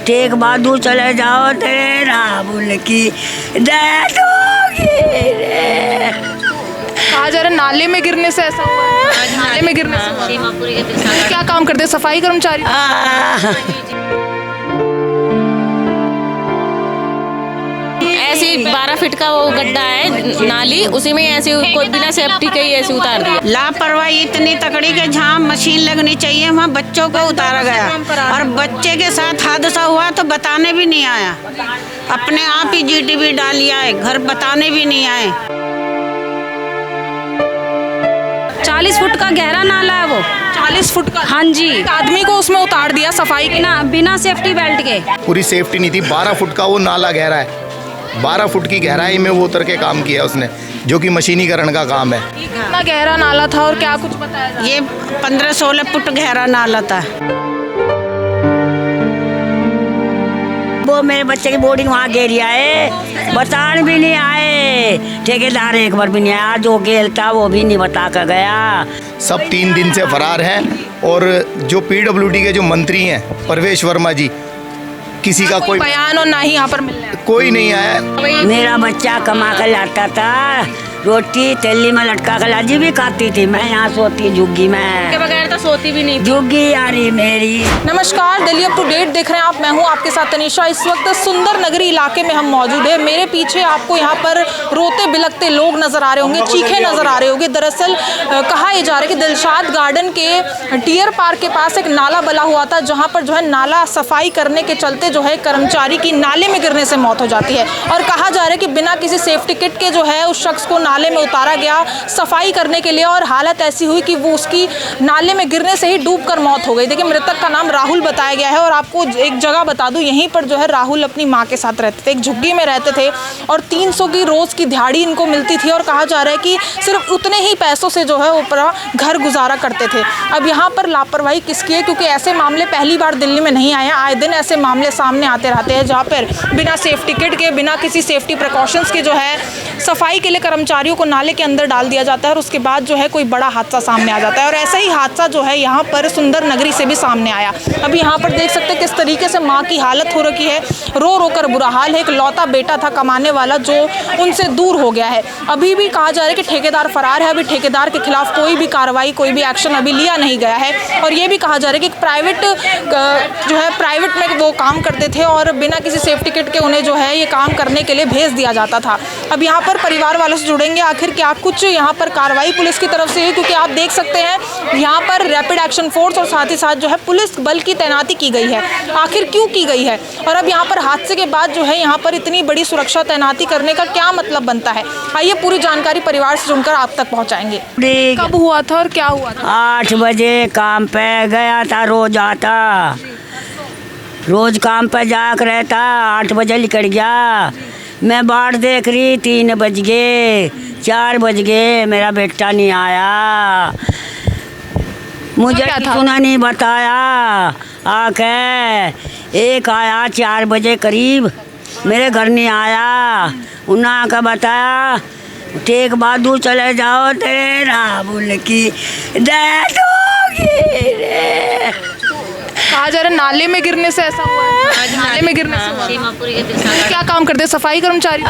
Take बहादुर चले जाओ तेरे राहुल की डेथ होगी रे। कहा जा रहा है नाले में गिरने से ऐसा हुआ है। नाले में गिरने से हुआ। क्या काम करते हैं? सफाई कर्मचारी। ऐसी 12 फीट का वो गड्ढा है नाली, उसी में ऐसे कोई बिना सेफ्टी के ही ऐसे उतार दिया। लापरवाही इतनी तकड़ी के जहाँ मशीन लगनी चाहिए वहाँ बच्चों को उतारा गया और बच्चे के साथ हादसा हुआ तो बताने भी नहीं आया। अपने आप ही जीटीबी डालिया है, घर बताने भी नहीं आए। 40 फुट का गहरा नाला है वो। 40 फुट का? हाँ जी। एक आदमी को उसमें उतार दिया सफाई के बिना सेफ्टी बेल्ट के। पूरी सेफ्टी नहीं थी। 12 फुट का वो नाला गहरा है। 12 फुट की गहराई में वो उतर के काम किया उसने, जो कि मशीनीकरण का काम है। कितना गहरा नाला था और क्या कुछ बताया जा रहा है? ये 15-16 फुट गहरा नाला था। वो मेरे बच्चे की बोर्डिंग वहाँ गिरिया है, बताने भी नहीं आए। ठेकेदार एक बार भी नहीं आया, जो गेल था वो भी नहीं बता कर गया। सब 3 दिन से फरार हैं और जो पीडब्ल्यूडी के जो मंत्री हैं प्रवेश वर्मा जी, किसी का कोई बयान और ना ही यहाँ पर मिलने कोई नहीं आया। मेरा बच्चा कमा कर लाता था, रोटी तेली में लटका कर लाजी भी खाती थी। मैं यहाँ सोती झुग्गी में, के बगैर तो सोती भी नहीं। झुग्गी यारी मेरी। नमस्कार, दिल्ली अप टू डेट देख रहे हैं आप। मैं हूं आपके साथ तनिषा। इस वक्त सुंदर नगरी इलाके में हम मौजूद हैं। मेरे पीछे आपको यहां पर रोते बिलखते लोग नजर आ रहे होंगे, चीखे नजर आ रहे होंगे। दरअसल कहा यह जा रहा है कि दिलशाद गार्डन के डियर पार्क के पास एक नाला बना हुआ था, जहां पर जो है नाला सफाई करने के चलते जो है कर्मचारी की नाले में गिरने से मौत हो जाती है। और कहा जा रहा है कि बिना किसी सेफ्टी किट के जो है उस शख्स को नाले में उतारा गया सफाई करने के लिए, और हालत ऐसी हुई कि वो उसकी नाले में गिरने से ही डूबकर मौत हो गई। देखिए, मृतक का नाम राहुल बताया गया है। और आपको एक जगह बता दूं, यहीं पर जो है राहुल अपनी माँ के साथ रहते थे, एक झुग्गी में रहते थे और 300 की रोज की दिहाड़ी इनको मिलती थी। और कहा जा रहा है कि सिर्फ उतने ही पैसों से जो है वो घर गुजारा करते थे। अब यहाँ पर लापरवाही किसकी है? क्योंकि ऐसे मामले पहली बार दिल्ली में नहीं आए, आए दिन ऐसे मामले सामने आते रहते हैं, जहाँ पर बिना सेफ्टी किट के, बिना किसी सेफ्टी प्रिकॉशंस के जो है सफाई के लिए कर्मचारियों को नाले के अंदर डाल दिया जाता है और उसके बाद जो है कोई बड़ा हादसा सामने आ जाता है। और ऐसा ही हादसा जो है यहाँ पर सुंदर नगरी से भी सामने आया। अब यहाँ पर देख सकते हैं किस तरीके से माँ की हालत हो रखी है, रो रो कर बुरा हाल है। एक लौता बेटा था कमाने वाला जो उनसे दूर हो गया है। अभी भी कहा जा रहा है कि ठेकेदार फरार है। अभी ठेकेदार के खिलाफ कोई भी कार्रवाई, कोई भी एक्शन अभी लिया नहीं गया है। और ये भी कहा जा रहा है कि प्राइवेट में वो काम करते थे और बिना किसी सेफ्टी किट के उन्हें जो है ये काम करने के लिए भेज दिया जाता था। अब यहाँ पर परिवार वालों से जुड़ेंगे, आखिर क्या कुछ यहाँ पर कार्रवाई पुलिस की तरफ से है, क्योंकि आप देख सकते हैं यहाँ पर रैपिड एक्शन फोर्स और साथ ही साथ जो है पुलिस बल की तैनाती की गई है। आखिर क्यों की गई है? और अब यहाँ पर हादसे के बाद जो है यहाँ पर इतनी बड़ी सुरक्षा तैनाती करने का क्या मतलब बनता है? आइए पूरी जानकारी परिवार से सुनकर आप तक पहुँचाएंगे। कब हुआ था और क्या हुआ था? 8 बजे काम पे गया था, रोज आता, रोज काम पे जाकर रहता। 8 बजे निकल गया, मैं बाट देख रही, 3 बज गए, 4 बज गए, मेरा बेटा नहीं आया। मुझे सुना नहीं बताया। आके एक आया 4 बजे करीब, मेरे घर नहीं आया। उन्हें आकर बताया टेक बहादुर चले जाओ तेरे राहुल की डेथ होगी रे। कहा जा रहा है नाले में गिरने से ऐसा हुआ है। नाले में गिरने से हुआ। क्या काम करते हैं? सफाई कर्मचारी।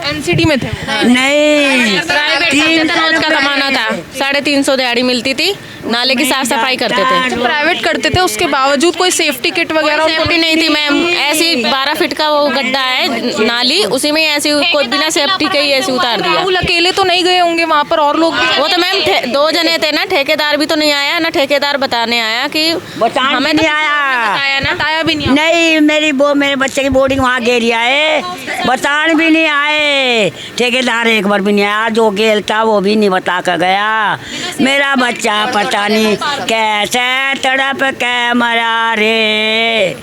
एनसीडी में थे? नहीं, प्राइवेट रोज का कमाना था। 350 दिहाड़ी मिलती थी, नाले की साफ सफाई करते थे। प्राइवेट करते थे, उसके बावजूद कोई सेफ्टी किट वगैरह सेफ्टी नहीं थी मैम। ऐसी 12 फीट का वो गड्ढा है नाली, उसी में ऐसे कोई बिना सेफ्टी के ही ऐसे उतार दिया। राहुल अकेले तो नहीं गए होंगे वहाँ पर, और लोग? वो तो मैम 2 जने थे ना, ठेकेदार भी तो नहीं आया ना, ठेकेदार बताने आया कि हमें नहीं आया, बताया भी नहीं। नहीं, मेरे बच्चे की बोर्डिंग वहाँ गिरिया है, बताने भी नहीं आए। ठेकेदार एक बार भी नहीं आया, जो गेल था वो भी नहीं बता कर गया। मेरा बच्चा पता नहीं कैसे तड़प के मरा रे।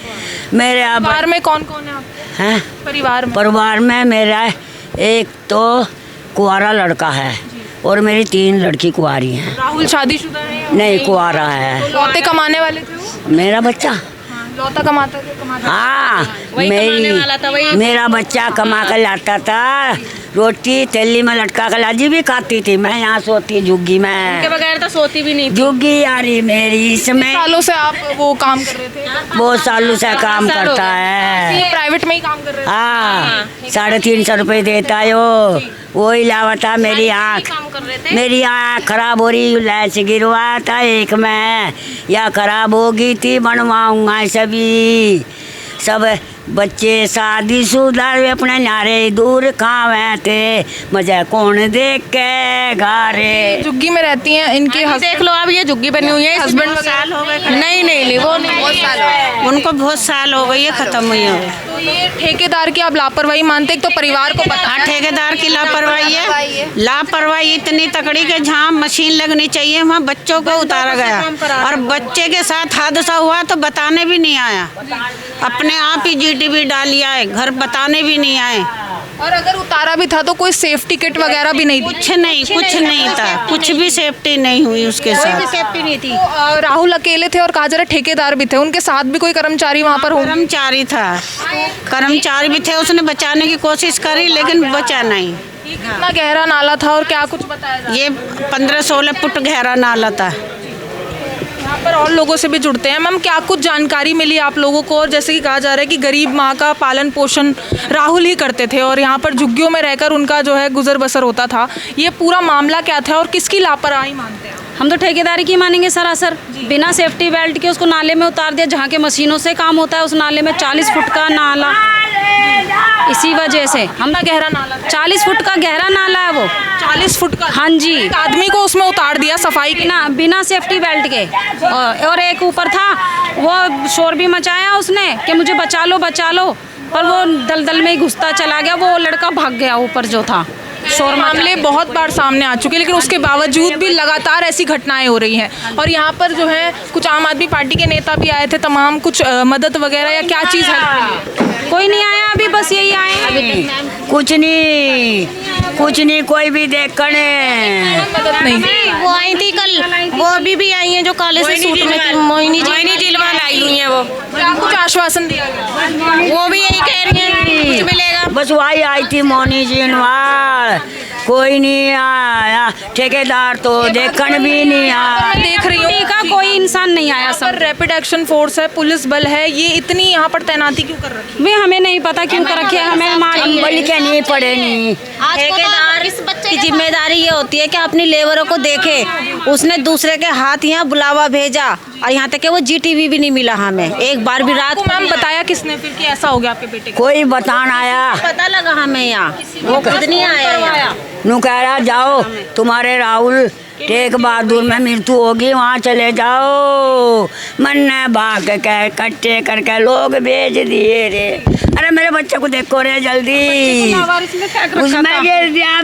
मेरे परिवार में कौन कौन है? परिवार में मेरा एक तो कुंवारा लड़का है और मेरी 3 लड़की कुंवारी हैं। राहुल शादीशुदा है? नहीं, कुंवारा है। लौते कमाने वाले थे वो? मेरा बच्चा लौता कमाता था। कमाता हाँ वही कमाने वाला था, वही। मेरा बच्चा कमा कर लाता था, रोटी तेली में लटका कर लाजी भी खाती थी। मैं यहाँ सोती झुग्गी के में, बगैर तो सोती भी नहीं थी। झुग्गी यारी मेरी इसमें सालों से आप वो काम कर रहे थे? बहुत सालों से काम साल हो करता गए। है। प्राइवेट में ही काम कर रहे थे? हाँ 350 रुपये देता है वो लावा था। मेरी आँख काम कर रहे थे। मेरी आँख खराब हो रही, लैच गिरवाया था एक में, या खराब हो गई थी, बनवाऊंगा सभी सब बच्चे शादीशुदा अपने नारे दूर खावे थे, मजा कौन देख के घारे। झुग्गी में रहती हैं इनके देख लो आप, ये झुग्गी बनी हुई है। हस्बैंड साल हो गए नहीं नहीं नहीं, वो नहीं, बहुत साल हो गए। उनको बहुत साल हो गई है, खत्म हुई है। तो ये ठेकेदार की आप लापरवाही मानते हैं? एक तो परिवार को पता हाँ, ठेकेदार की लापरवाही है। लापरवाही इतनी तकड़ी के जहाँ मशीन लगनी चाहिए वहाँ बच्चों को उतारा गया, और बच्चे के साथ हादसा हुआ तो बताने भी नहीं आया। अपने आप ही जीटीबी डालिया है, घर बताने भी नहीं आए। और अगर उतारा भी था तो कोई सेफ्टी किट वगैरह भी नहीं थी? कुछ नहीं था, कुछ भी सेफ्टी नहीं हुई उसके साथ। सेफ्टी नहीं थी। तो, राहुल अकेले थे और कहा जा रहा है ठेकेदार भी थे, उनके साथ भी कोई कर्मचारी वहाँ पर हो? कर्मचारी था, कर्मचारी भी थे, उसने बचाने की कोशिश करी लेकिन बचा नहीं। कितना गहरा नाला था और क्या कुछ बताया जा रहा है? ये 15-16 फुट गहरा नाला था। यहाँ पर और लोगों से भी जुड़ते हैं। मैम, क्या कुछ जानकारी मिली आप लोगों को? और जैसे कि कहा जा रहा है कि गरीब माँ का पालन पोषण राहुल ही करते थे और यहाँ पर झुग्गियों में रहकर उनका जो है गुजर बसर होता था। ये पूरा मामला क्या था और किसकी लापरवाही मानते हैं? हम तो ठेकेदारी की मानेंगे सरासर। बिना सेफ्टी बेल्ट के उसको नाले में उतार दिया, जहाँ के मशीनों से काम होता है उस नाले में 40 फुट का नाला। इसी वजह से हम कितना गहरा नाला था? 40 फुट का गहरा नाला है वो। 40 फुट का? हाँ जी। एक आदमी को उसमें उतार दिया सफाई के। बिना सेफ्टी बेल्ट के। और एक ऊपर था, वो शोर भी मचाया उसने कि मुझे बचा लो, पर वो दलदल में ही घुसता चला गया। वो लड़का भाग गया ऊपर जो था। शोर मामले बहुत बार सामने आ चुके हैं, लेकिन उसके बावजूद भी लगातार ऐसी घटनाएं हो रही हैं। और यहाँ पर जो है कुछ आम आदमी पार्टी के नेता भी आए थे, तमाम कुछ मदद वगैरह या क्या चीज़ है? कोई नहीं आया अभी, बस यही आए हैं। कुछ नहीं कोई भी देखने मदद नहीं। वो आई थी कल, वो अभी भी आई हैं जो काले से सूट में थी। मोहिनी जिलवाल आई हुई है। वो क्या कुछ आश्वासन दिया गया? वो भी यही कह रही हैं कुछ मिलेगा। बस वही आई थी मोनी जिनवाल, कोई नहीं आया। ठेकेदार तो देखने भी नहीं आया। मैं देख रही हूँ का कोई इंसान नहीं आया। सब रैपिड एक्शन फोर्स है, पुलिस बल है, ये इतनी यहाँ पर तैनाती क्यों कर रखी वे हमें नहीं पता क्यों कर रखे हैं, हमें मालूम बोली के नहीं पड़े नहीं। ठेकेदार इस बच्चे की जिम्मेदारी ये होती है कि अपनी लेबरों को देखे। उसने दूसरे के हाथ यहाँ बुलावा भेजा और यहाँ तक कि वो जीटीवी भी नहीं मिला हमें एक बार भी। रात को मैम बताया किसने फिर कि ऐसा हो गया आपके बेटे को? कोई बतान आया, पता लगा हमें यहाँ, वो खुद नहीं आया यहाँ। नू कह रहा जाओ तुम्हारे राहुल टेक बहादुर में मृत्यु होगी, वहाँ चले जाओ। मन ने भाग के इकट्ठे करके लोग भेज दिए रे। अरे मेरे बच्चे को देखो रे जल्दी, उसमें गिर दिया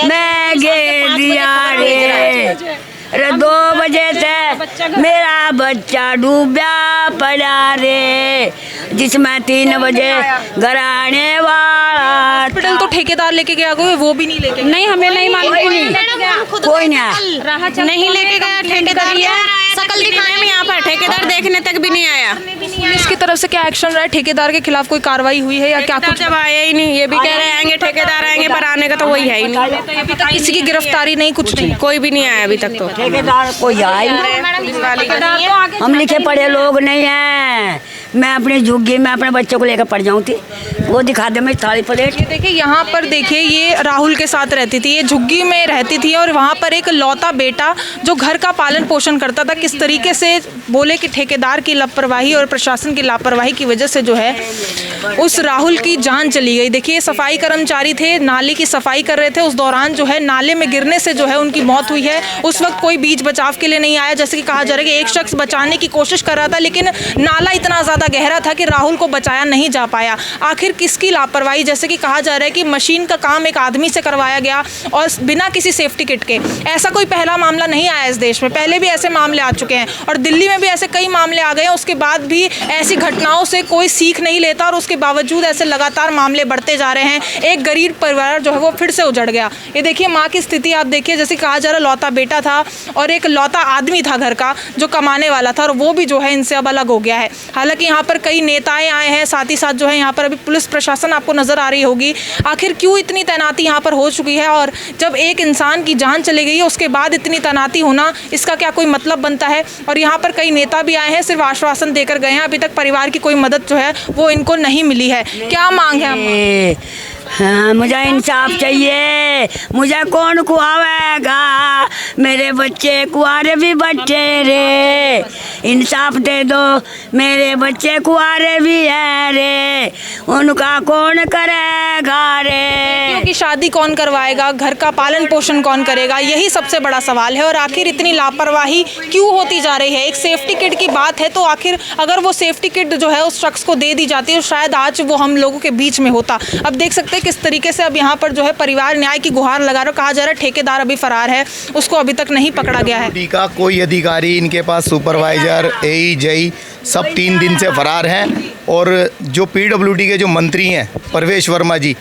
मैं गिर दिया रे। अरे 2 बजे से मेरा बच्चा डूबा पड़ा रे, जिसमें 3 बजे घर आने वाला। हॉस्पिटल तो ठेकेदार लेके गया, वो भी नहीं लेके गया। नहीं, हमें नहीं मालूम। कोई नहीं आया, नहीं लेके गया ठेकेदार। शकल दिखाने में यहाँ पर ठेकेदार देखने तक भी नहीं आया। पुलिस की तरफ से क्या एक्शन रहा है? ठेकेदार के खिलाफ कोई कार्रवाई हुई है या क्या कुछ? जब आया ही नहीं, ये भी कह रहे आएंगे ठेकेदार आएंगे, पर आने का तो वही है ही नहीं। अभी तक किसी की गिरफ्तारी नहीं, कुछ नहीं। कोई भी नहीं आया अभी तक तो। ठेकेदार कोई आए हम लिखे पढ़े लोग नहीं हैं। मैं अपनी झुग्गी में अपने बच्चों को लेकर पड़ जाऊँ थी, वो दिखा दे मेरी थाली प्लेट। ये देखिए यहाँ पर देखिए, ये राहुल के साथ रहती थी, ये झुग्गी में रहती थी और वहाँ पर एक लौता बेटा जो घर का पालन पोषण करता था। किस तरीके से बोले कि ठेकेदार की लापरवाही और प्रशासन की लापरवाही की वजह से जो है उस राहुल की जान चली गई। देखिए सफाई कर्मचारी थे, नाले की सफाई कर रहे थे, उस दौरान जो है नाले में गिरने से जो है उनकी मौत हुई है। उस वक्त कोई बीच बचाव के लिए नहीं आया। जैसे कि कहा जा रहा है कि एक शख्स बचाने की कोशिश कर रहा था, लेकिन नाला इतना ज़्यादा गहरा था कि राहुल को बचाया नहीं जा पाया। आखिर किसकी लापरवाही, जैसे कि कहा जा रहा है कि मशीन का काम एक आदमी से करवाया गया और बिना किसी सेफ्टी किट के। ऐसा कोई पहला मामला नहीं आया इस देश में, पहले भी ऐसे मामले आ चुके हैं और दिल्ली में भी ऐसे कई मामले आ गए हैं। उसके बाद भी ऐसी घटनाओं से कोई सीख नहीं लेता और उसके बावजूद ऐसे लगातार मामले बढ़ते जा रहे हैं। एक गरीब परिवार जो है वो फिर से उजड़ गया। ये देखिए माँ की स्थिति आप देखिए, जैसे कहा जा रहा लौता बेटा था और एक लौता आदमी था घर का जो कमाने वाला था और वो भी जो है इनसे अब अलग हो गया है। हालांकि यहाँ पर कई नेताएं आए हैं, साथ ही साथ जो है यहाँ पर अभी पुलिस प्रशासन आपको नजर आ रही होगी। आखिर क्यों इतनी तैनाती यहाँ पर हो चुकी है और जब एक इंसान की जान चली गई है उसके बाद इतनी तैनाती होना, इसका क्या कोई मतलब बनता है। और यहाँ पर कई नेता भी आए हैं, सिर्फ आश्वासन देकर गए हैं, अभी तक परिवार की कोई मदद जो है वो इनको नहीं मिली है। क्या मांग है? हाँ, मुझे इंसाफ चाहिए। मुझे कौन खुआवेगा? मेरे बच्चे कुआरे भी बच्चे रे, इंसाफ दे दो। मेरे बच्चे कुआरे भी है रे, उनका कौन करेगा रे? क्योंकि शादी कौन करवाएगा, घर का पालन पोषण कौन करेगा, यही सबसे बड़ा सवाल है। और आखिर इतनी लापरवाही क्यों होती जा रही है? एक सेफ्टी किट की बात है तो आखिर अगर वो सेफ्टी किट जो है उस शख्स को दे दी जाती है शायद आज वो हम लोगों के बीच में होता। अब देख सकते हैं किस तरीके से अब यहाँ पर जो है परिवार न्याय की गुहार लगा रहा। कहा जा रहा है ठेकेदार अभी फरार है, उसको अभी तक नहीं पकड़ा गया है। का कोई अधिकारी इनके पास, सुपरवाइजर, एई, जेई, सब 3 दिन से फरार हैं। और जो पीडब्ल्यूडी के जो मंत्री हैं परवेश वर्मा जी,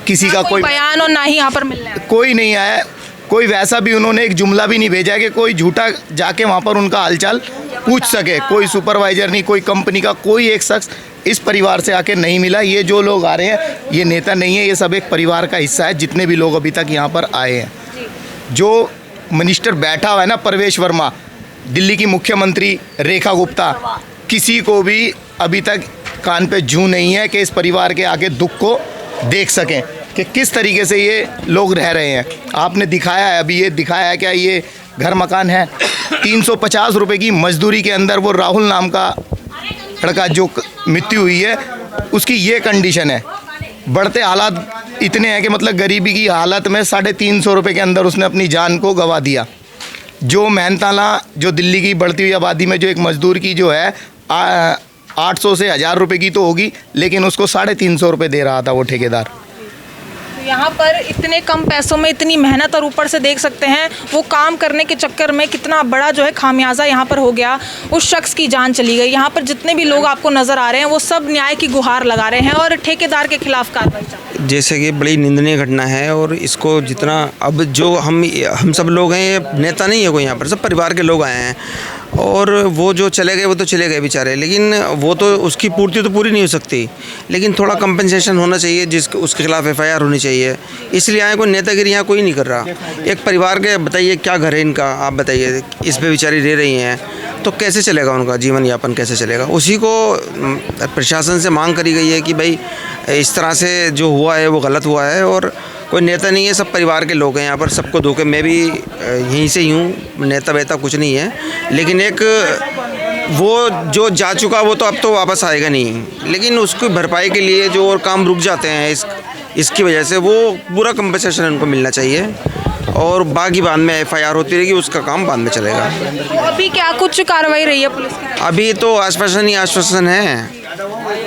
किसी का कोई बयान और ना ही यहाँ पर मिलने आया। कोई नहीं आया। कोई वैसा भी उन्होंने एक जुमला भी नहीं भेजा कि कोई झूठा जाके वहाँ पर उनका हालचाल पूछ सके। कोई सुपरवाइजर नहीं, कोई कंपनी का कोई एक शख्स इस परिवार से आके नहीं मिला। ये जो लोग आ रहे हैं ये नेता नहीं है, ये सब एक परिवार का हिस्सा है। जितने भी लोग अभी तक यहाँ पर आए हैं, जो मिनिस्टर बैठा हुआ है ना परवेश वर्मा, दिल्ली की मुख्यमंत्री रेखा गुप्ता, किसी को भी अभी तक कान पे जूं नहीं है कि इस परिवार के आगे दुख को देख सकें कि किस तरीके से ये लोग रह रहे हैं। आपने दिखाया है, अभी ये दिखाया है क्या, ये घर मकान है। 350 रुपये की मजदूरी के अंदर वो राहुल नाम का लड़का जो मृत्यु हुई है उसकी ये कंडीशन है। बढ़ते हालात इतने हैं कि मतलब गरीबी की हालत में 350 रुपये के अंदर उसने अपनी जान को गंवा दिया। जो मेहनताना, जो दिल्ली की बढ़ती हुई आबादी में जो एक मजदूर की जो है 800 से 1000 रुपये की तो होगी, लेकिन उसको 350 रुपये दे रहा था वो ठेकेदार। यहाँ पर इतने कम पैसों में इतनी मेहनत और ऊपर से देख सकते हैं वो काम करने के चक्कर में कितना बड़ा जो है खामियाजा यहाँ पर हो गया। उस शख्स की जान चली गई। यहाँ पर जितने भी लोग आपको नज़र आ रहे हैं वो सब न्याय की गुहार लगा रहे हैं और ठेकेदार के खिलाफ कार्रवाई चाहते हैं। जैसे कि बड़ी निंदनीय घटना है और इसको जितना अब जो हम सब लोग हैं, ये नेता नहीं है कोई, यहाँ पर सब परिवार के लोग आए हैं और वो जो चले गए वो तो चले गए बेचारे, लेकिन वो तो उसकी पूर्ति तो पूरी नहीं हो सकती, लेकिन थोड़ा कंपनसेशन होना चाहिए, उसके खिलाफ FIR होनी चाहिए। इसलिए आए, कोई नेतागिरी यहाँ कोई नहीं कर रहा। एक परिवार के बताइए क्या घर है इनका, आप बताइए, इस पे बेचारी रह रही हैं तो कैसे चलेगा उनका जीवन यापन, कैसे चलेगा? उसी को प्रशासन से मांग करी गई है कि भाई इस तरह से जो हुआ है वो गलत हुआ है और कोई नेता नहीं है, सब परिवार के लोग हैं यहाँ पर, सबको धोखे। मैं भी यहीं से ही हूँ, नेता वेता कुछ नहीं है, लेकिन एक वो जो जा चुका वो तो अब तो वापस आएगा नहीं, लेकिन उसकी भरपाई के लिए जो और काम रुक जाते हैं इसकी वजह से वो पूरा कंपनसेशन उनको मिलना चाहिए और बाकी बाद में FIR होती रहेगी, उसका काम बाद में चलेगा। अभी क्या कुछ कार्रवाई रही है पुलिस की? अभी तो आश्वासन ही आश्वासन है,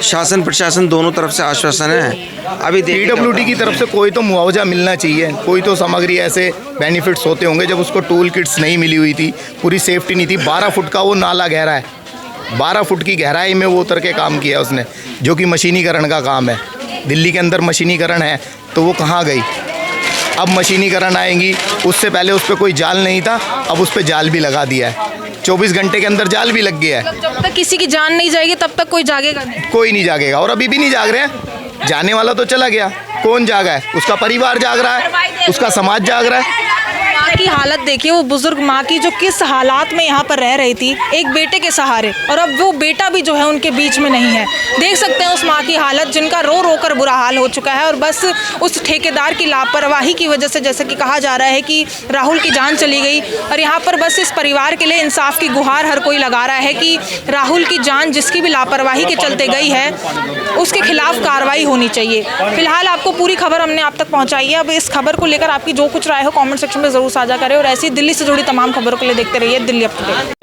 शासन प्रशासन दोनों तरफ से आश्वासन है। अभी पीडब्ल्यूडी की तरफ से कोई तो मुआवजा मिलना चाहिए, कोई तो सामग्री, ऐसे बेनिफिट्स होते होंगे। जब उसको टूल किट्स नहीं मिली हुई थी, पूरी सेफ्टी नहीं थी, 12 फुट का वो नाला गहरा है, 12 फुट की गहराई में वो उतर के काम किया उसने, जो कि मशीनीकरण का काम है। दिल्ली के अंदर मशीनीकरण है तो वो कहाँ गई? अब मशीनीकरण आएंगी, उससे पहले उस पर कोई जाल नहीं था, अब उस पर जाल भी लगा दिया है। 24 घंटे के अंदर जाल भी लग गया है। जब तक किसी की जान नहीं जाएगी तब तक कोई जागेगा नहीं। कोई नहीं जागेगा और अभी भी नहीं जाग रहे हैं। जाने वाला तो चला गया, कौन जागा है? उसका परिवार जाग रहा है, उसका समाज जाग रहा है। माँ की हालत देखिए, वो बुजुर्ग माँ की जो किस हालात में यहाँ पर रह रही थी एक बेटे के सहारे, और अब वो बेटा भी जो है उनके बीच में नहीं है। देख सकते हैं उस माँ की हालत, जिनका रो रो कर बुरा हाल हो चुका है और बस उस ठेकेदार की लापरवाही की वजह से, जैसे कि कहा जा रहा है कि राहुल की जान चली गई। और यहाँ पर बस इस परिवार के लिए इंसाफ की गुहार हर कोई लगा रहा है कि राहुल की जान जिसकी भी लापरवाही के चलते गई है उसके खिलाफ कार्रवाई होनी चाहिए। फिलहाल आपको पूरी खबर हमने आप तक पहुँचाई है। अब इस खबर को लेकर आपकी जो कुछ राय हो कॉमेंट सेक्शन में ज़रूर साझा करें और ऐसी दिल्ली से जुड़ी तमाम खबरों के लिए देखते रहिए दिल्ली अप टू डेट।